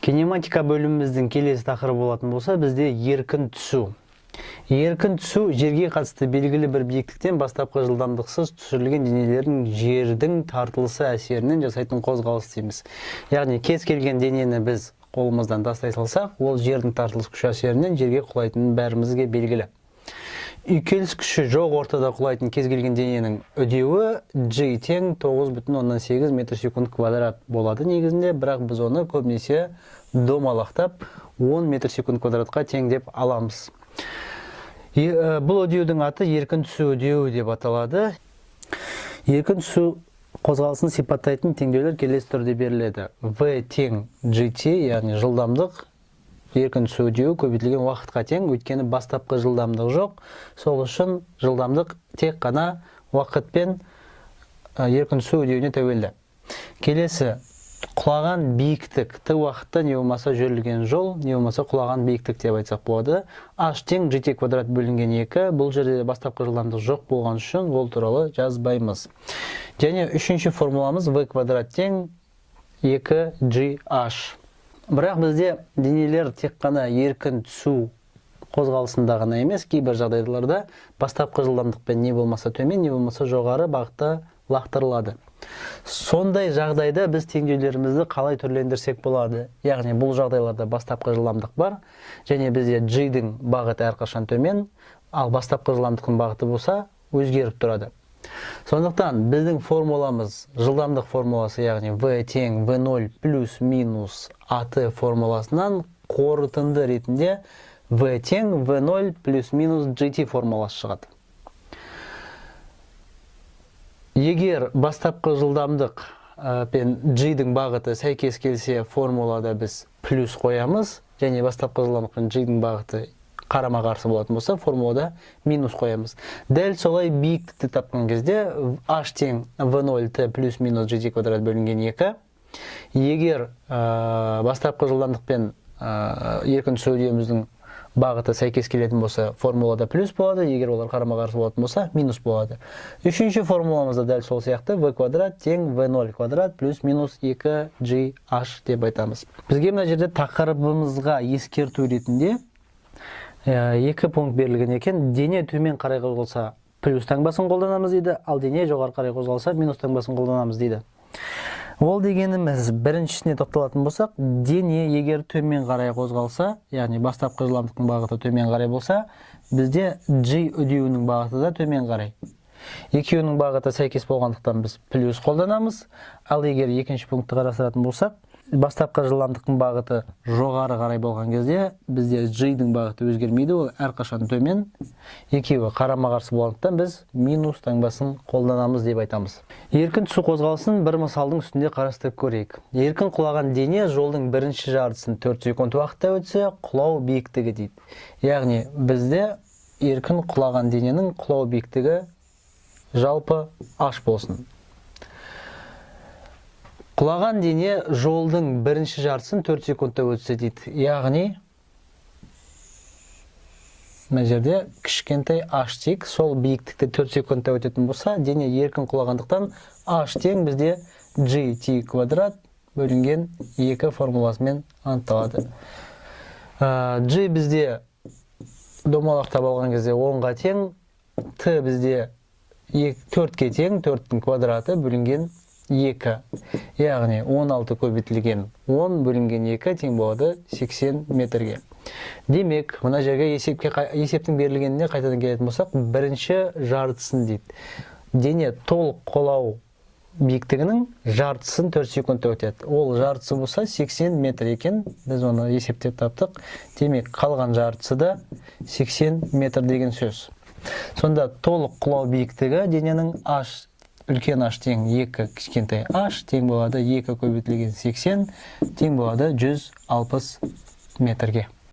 Кинематика бөліміміздің келесі тақырыбы болатын болса, бізде еркін түсу. Еркін түсу жерге қатысты белгілі бір биіктіктен бастапқы жылдамдықсыз түсірілген денелердің жердің тартылысы әсерінен жасайтын қозғалыс дейміз. Яғни кез келген денені біз қолымыздан тастай салсақ, ол жердің тартылыс күші әсерінен жерге құлайтынын бәрімізге белгілі. Үйкеліс күші жоқ ортада құлайтын кез келген дененің үдеуі G тең 9,8 метр секунд квадрат болады негізінде, бірақ біз оны көбінесе домалақтап 10 метр секунд квадратқа тең деп аламыз. Бұл үдеудің аты еркін түсу үдеуі деп аталады. Еркін түсу қозғалысын сипаттайтын теңдеулер келесі түрде беріледі. V тең GT, яғни жылдамдық, еркін түсу үдеуі көбейтілген уақытқа тең, өйткені бастапқы жылдамдық жоқ. Сол үшін жылдамдық тек қана уақытпен еркін түсу үдеуіне тәуелді. Келесі, құлаған биіктік. Т уақытта не болмаса жүрілген жол, не болмаса құлаған биіктік деп айтсақ болады. H тең GT квадрат бөлінген 2. Бұл жерде бастапқы жылдамдық жоқ болған үшін ол туралы жазбаймыз. Және үшінші формуламыз V квадрат тең 2GH. Бірақ бізде денелер тек қана еркін түсу қозғалысында ғана емес, кейбір жағдайларда бастапқы жылдамдықпен не болмаса төмен, не болмаса жоғары бағытта лақтырылады. Сондай жағдайда біз теңдеулерімізді қалай түрлендірсек болады? Яғни бұл жағдайларда бастапқы жылдамдық бар, және бізде G-дің бағыты әрқашан төмен, ал бастапқы жылдамдықтың бағыты болса өзгеріп тұрады. Сондықтан біздің формуламыз жылдамдық формуласы, яғни V тең V0 плюс минус AT формуласынан қорытынды ретінде V тең V0 плюс минус GT формуласы шығады. Егер бастапқы жылдамдық пен G-дің бағыты сәйкес келсе, формулада біз плюс қоямыз, және бастапқы жылдамдық пен G-дің бағыты қарама-қарсы болатын болса, формулада минус қоямыз. Дәл солай биіктікті тапқан кезде H тең V0 T плюс минус GT квадрат бөлінген 2. Егер бастапқы жылдамдықпен еркін түсу үдеуіміздің бағыты сәйкес келетін болса, формулада плюс болады, егер олар қарама-қарсы болатын болса, минус болады. Үшінші формуламызда дәл сол сияқты V квадрат тең V0 квадрат плюс минус 2GH деп айтамыз. Бізге мына жерде тақырыбымызға ескерту ретінде екі пункт берілген екен. Дене төмен қарай қозғалса плюс таңбасын қолданамыз дейді, ал дене жоғары қарай қозғалса минус таңбасын қолданамыз дейді. Ол дегеніміз, біріншісіне тоқталатын болсақ, дене егер төмен қарай қозғалса, яғни бастапқы жылдамдықтың бағыты төмен қарай болса, бізде G үдеуінің бағыты да төмен қарай. Екеуінің бағыты сәйкес болғандықтан біз плюс қолданамыз, ал егер екінші пунктті қарастыратын болсақ, бастапқы жылдамдықтың бағыты жоғары қарай болған кезде бізде G-дің бағыты өзгермейді, ол әрқашан төмен. Екеуі қарама-қарсы болғандықтан біз минус таңбасын қолданамыз деп айтамыз. Еркін түсу қозғалысын бір мысалдың үстінде қарастырып көрейік. Еркін құлаған дене жолдың бірінші жартысын 4 секунд уақытта өтсе, құлау биіктігі дейді. Яғни бізде еркін құлаған дененің құлау биіктігі жалпы H болсын. Құлаған дене жолдың бірінші жартысын 4 секундта өтсе дейді. Яғни, мына жерде кішкентай H тек сол биіктікті 4 секундта өтетін болса, дене еркін құлағандықтан H тең бізде GT квадрат бөлінген 2 формуласымен анықталады. G бізде домалақтап алған кезде 10-ға тең, T бізде 4-ке тең, 4-тің квадраты бөлінген 2. Яғни 16 көбейтілген 10 бөлінген 2 тең болады 80 метрге. Демек, мына жерге есептің берілгеніне қайтадан келетін болсақ, бірінші жартысын дейді. Дене толық құлау биіктігінің жартысын 4 секундта өтеді. Ол жартысы болса 80 метр екен, біз оны есептеп таптық. Демек, қалған жартысы да 80 метр деген сөз. Сонда толық құлау биіктігі дененің H үлкен H тең 2 кішкентай H тең болады 2 көбейтілген 80 тең болады 160 метрге.